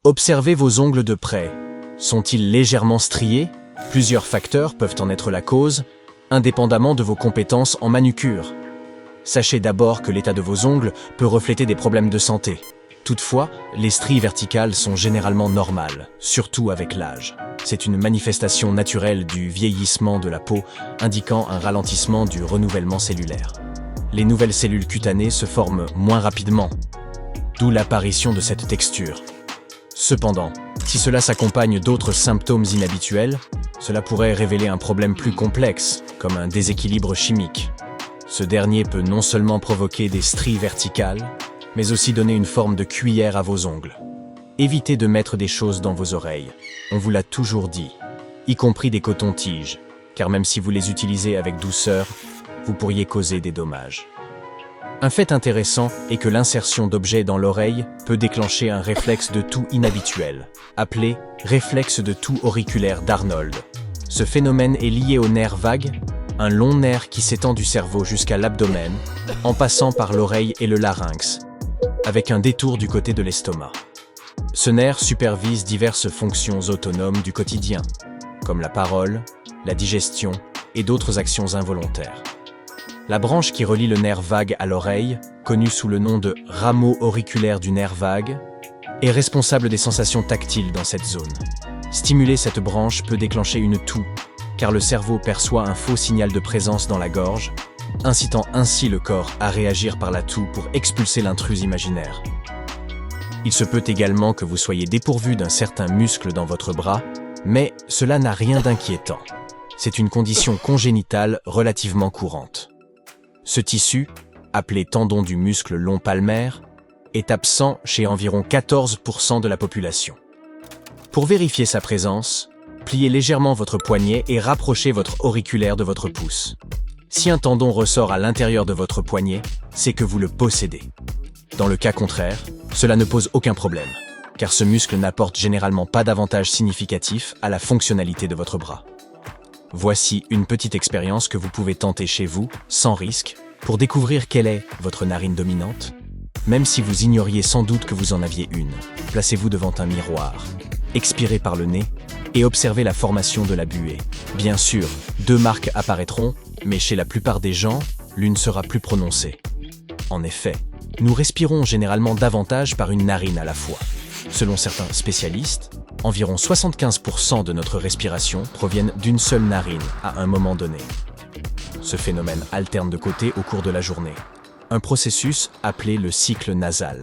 Observez vos ongles de près. Sont-ils légèrement striés? Plusieurs facteurs peuvent en être la cause, indépendamment de vos compétences en manucure. Sachez d'abord que l'état de vos ongles peut refléter des problèmes de santé. Toutefois, les stries verticales sont généralement normales, surtout avec l'âge. C'est une manifestation naturelle du vieillissement de la peau, indiquant un ralentissement du renouvellement cellulaire. Les nouvelles cellules cutanées se forment moins rapidement, d'où l'apparition de cette texture. Cependant, si cela s'accompagne d'autres symptômes inhabituels, cela pourrait révéler un problème plus complexe, comme un déséquilibre chimique. Ce dernier peut non seulement provoquer des stries verticales, mais aussi donner une forme de cuillère à vos ongles. Évitez de mettre des choses dans vos oreilles, on vous l'a toujours dit, y compris des cotons-tiges, car même si vous les utilisez avec douceur, vous pourriez causer des dommages. Un fait intéressant est que l'insertion d'objets dans l'oreille peut déclencher un réflexe de toux inhabituel, appelé réflexe de toux auriculaire d'Arnold. Ce phénomène est lié au nerf vague, un long nerf qui s'étend du cerveau jusqu'à l'abdomen, en passant par l'oreille et le larynx, avec un détour du côté de l'estomac. Ce nerf supervise diverses fonctions autonomes du quotidien, comme la parole, la digestion et d'autres actions involontaires. La branche qui relie le nerf vague à l'oreille, connue sous le nom de rameau auriculaire du nerf vague, est responsable des sensations tactiles dans cette zone. Stimuler cette branche peut déclencher une toux, car le cerveau perçoit un faux signal de présence dans la gorge, incitant ainsi le corps à réagir par la toux pour expulser l'intrus imaginaire. Il se peut également que vous soyez dépourvu d'un certain muscle dans votre bras, mais cela n'a rien d'inquiétant. C'est une condition congénitale relativement courante. Ce tissu, appelé tendon du muscle long palmaire, est absent chez environ 14% de la population. Pour vérifier sa présence, pliez légèrement votre poignet et rapprochez votre auriculaire de votre pouce. Si un tendon ressort à l'intérieur de votre poignet, c'est que vous le possédez. Dans le cas contraire, cela ne pose aucun problème, car ce muscle n'apporte généralement pas d'avantage significatif à la fonctionnalité de votre bras. Voici une petite expérience que vous pouvez tenter chez vous, sans risque, pour découvrir quelle est votre narine dominante. Même si vous ignoriez sans doute que vous en aviez une, placez-vous devant un miroir, expirez par le nez et observez la formation de la buée. Bien sûr, 2 marques apparaîtront, mais chez la plupart des gens, l'une sera plus prononcée. En effet, nous respirons généralement davantage par une narine à la fois. Selon certains spécialistes, environ 75% de notre respiration proviennent d'une seule narine à un moment donné. Ce phénomène alterne de côté au cours de la journée, un processus appelé le cycle nasal.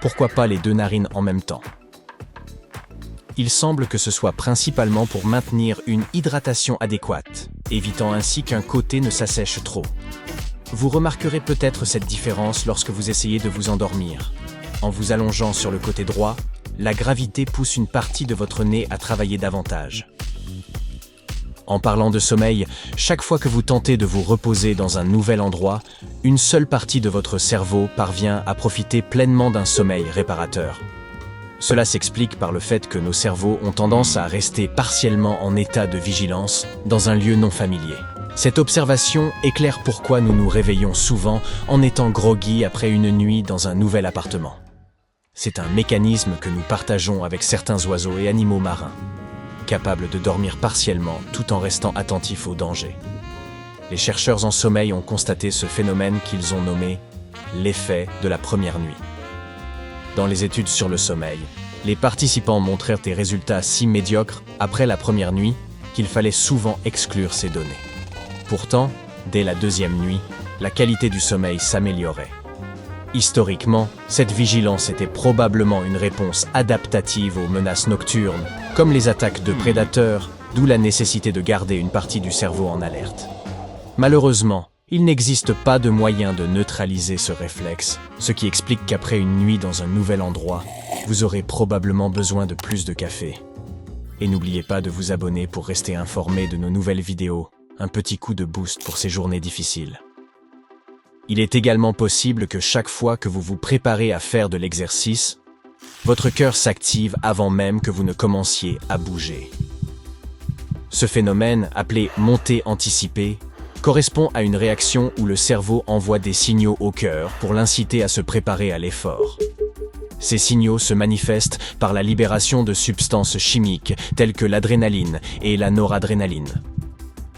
Pourquoi pas les 2 narines en même temps? Il semble que ce soit principalement pour maintenir une hydratation adéquate, évitant ainsi qu'un côté ne s'assèche trop. Vous remarquerez peut-être cette différence lorsque vous essayez de vous endormir. En vous allongeant sur le côté droit, la gravité pousse une partie de votre nez à travailler davantage. En parlant de sommeil, chaque fois que vous tentez de vous reposer dans un nouvel endroit, une seule partie de votre cerveau parvient à profiter pleinement d'un sommeil réparateur. Cela s'explique par le fait que nos cerveaux ont tendance à rester partiellement en état de vigilance dans un lieu non familier. Cette observation éclaire pourquoi nous nous réveillons souvent en étant groggy après une nuit dans un nouvel appartement. C'est un mécanisme que nous partageons avec certains oiseaux et animaux marins, capables de dormir partiellement tout en restant attentifs aux dangers. Les chercheurs en sommeil ont constaté ce phénomène qu'ils ont nommé l'effet de la première nuit. Dans les études sur le sommeil, les participants montrèrent des résultats si médiocres après la première nuit qu'il fallait souvent exclure ces données. Pourtant, dès la 2e nuit, la qualité du sommeil s'améliorait. Historiquement, cette vigilance était probablement une réponse adaptative aux menaces nocturnes, comme les attaques de prédateurs, d'où la nécessité de garder une partie du cerveau en alerte. Malheureusement, il n'existe pas de moyen de neutraliser ce réflexe, ce qui explique qu'après une nuit dans un nouvel endroit, vous aurez probablement besoin de plus de café. Et n'oubliez pas de vous abonner pour rester informé de nos nouvelles vidéos, un petit coup de boost pour ces journées difficiles. Il est également possible que chaque fois que vous vous préparez à faire de l'exercice, votre cœur s'active avant même que vous ne commenciez à bouger. Ce phénomène, appelé montée anticipée, correspond à une réaction où le cerveau envoie des signaux au cœur pour l'inciter à se préparer à l'effort. Ces signaux se manifestent par la libération de substances chimiques telles que l'adrénaline et la noradrénaline.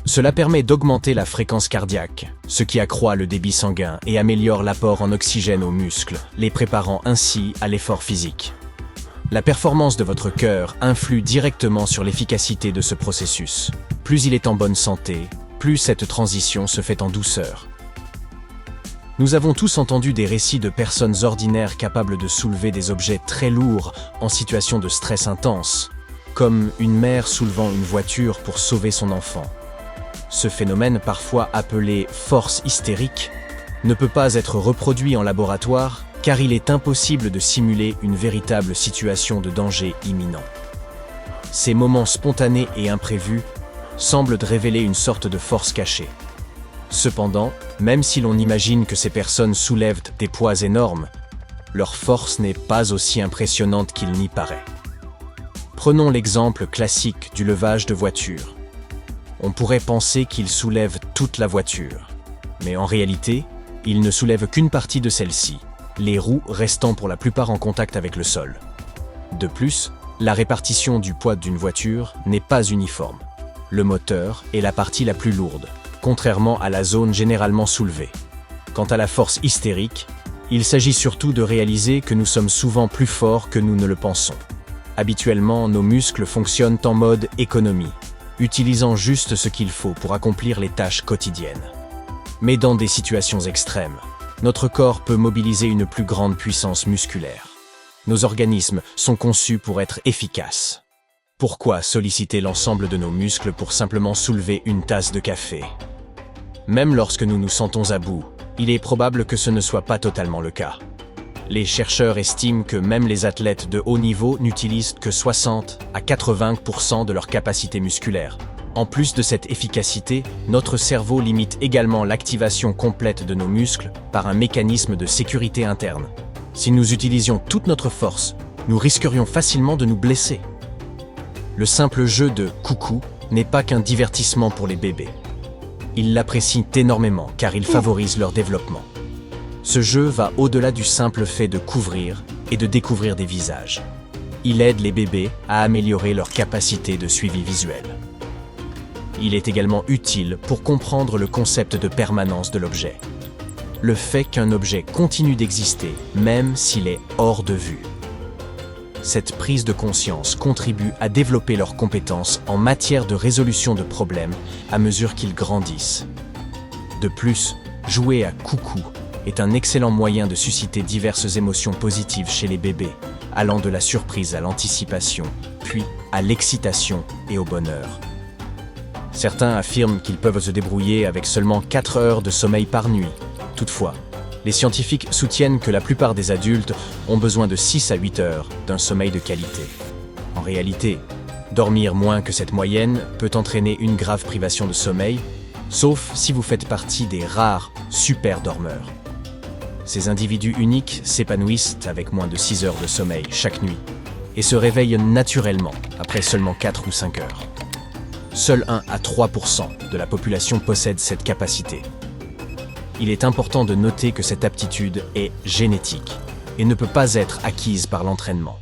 Cela permet d'augmenter la fréquence cardiaque, ce qui accroît le débit sanguin et améliore l'apport en oxygène aux muscles, les préparant ainsi à l'effort physique. La performance de votre cœur influe directement sur l'efficacité de ce processus. Plus il est en bonne santé, plus cette transition se fait en douceur. Nous avons tous entendu des récits de personnes ordinaires capables de soulever des objets très lourds en situation de stress intense, comme une mère soulevant une voiture pour sauver son enfant. Ce phénomène, parfois appelé force hystérique, ne peut pas être reproduit en laboratoire car il est impossible de simuler une véritable situation de danger imminent. Ces moments spontanés et imprévus semblent révéler une sorte de force cachée. Cependant, même si l'on imagine que ces personnes soulèvent des poids énormes, leur force n'est pas aussi impressionnante qu'il n'y paraît. Prenons l'exemple classique du levage de voiture. On pourrait penser qu'ils soulèvent toute la voiture, mais en réalité, ils ne soulèvent qu'une partie de celle-ci, les roues restant pour la plupart en contact avec le sol. De plus, la répartition du poids d'une voiture n'est pas uniforme. Le moteur est la partie la plus lourde, contrairement à la zone généralement soulevée. Quant à la force hystérique, il s'agit surtout de réaliser que nous sommes souvent plus forts que nous ne le pensons. Habituellement, nos muscles fonctionnent en mode économie, utilisant juste ce qu'il faut pour accomplir les tâches quotidiennes. Mais dans des situations extrêmes, notre corps peut mobiliser une plus grande puissance musculaire. Nos organismes sont conçus pour être efficaces. Pourquoi solliciter l'ensemble de nos muscles pour simplement soulever une tasse de café? Même lorsque nous nous sentons à bout, il est probable que ce ne soit pas totalement le cas. Les chercheurs estiment que même les athlètes de haut niveau n'utilisent que 60 à 80% de leur capacité musculaire. En plus de cette efficacité, notre cerveau limite également l'activation complète de nos muscles par un mécanisme de sécurité interne. Si nous utilisions toute notre force, nous risquerions facilement de nous blesser. Le simple jeu de coucou n'est pas qu'un divertissement pour les bébés. Ils l'apprécient énormément car il favorise leur développement. Ce jeu va au-delà du simple fait de couvrir et de découvrir des visages. Il aide les bébés à améliorer leur capacité de suivi visuel. Il est également utile pour comprendre le concept de permanence de l'objet. Le fait qu'un objet continue d'exister même s'il est hors de vue. Cette prise de conscience contribue à développer leurs compétences en matière de résolution de problèmes à mesure qu'ils grandissent. De plus, jouer à coucou est un excellent moyen de susciter diverses émotions positives chez les bébés, allant de la surprise à l'anticipation, puis à l'excitation et au bonheur. Certains affirment qu'ils peuvent se débrouiller avec seulement 4 heures de sommeil par nuit. Toutefois, les scientifiques soutiennent que la plupart des adultes ont besoin de 6 à 8 heures d'un sommeil de qualité. En réalité, dormir moins que cette moyenne peut entraîner une grave privation de sommeil, sauf si vous faites partie des rares super dormeurs. Ces individus uniques s'épanouissent avec moins de 6 heures de sommeil chaque nuit et se réveillent naturellement après seulement 4 ou 5 heures. Seul 1 à 3% de la population possède cette capacité. Il est important de noter que cette aptitude est génétique et ne peut pas être acquise par l'entraînement.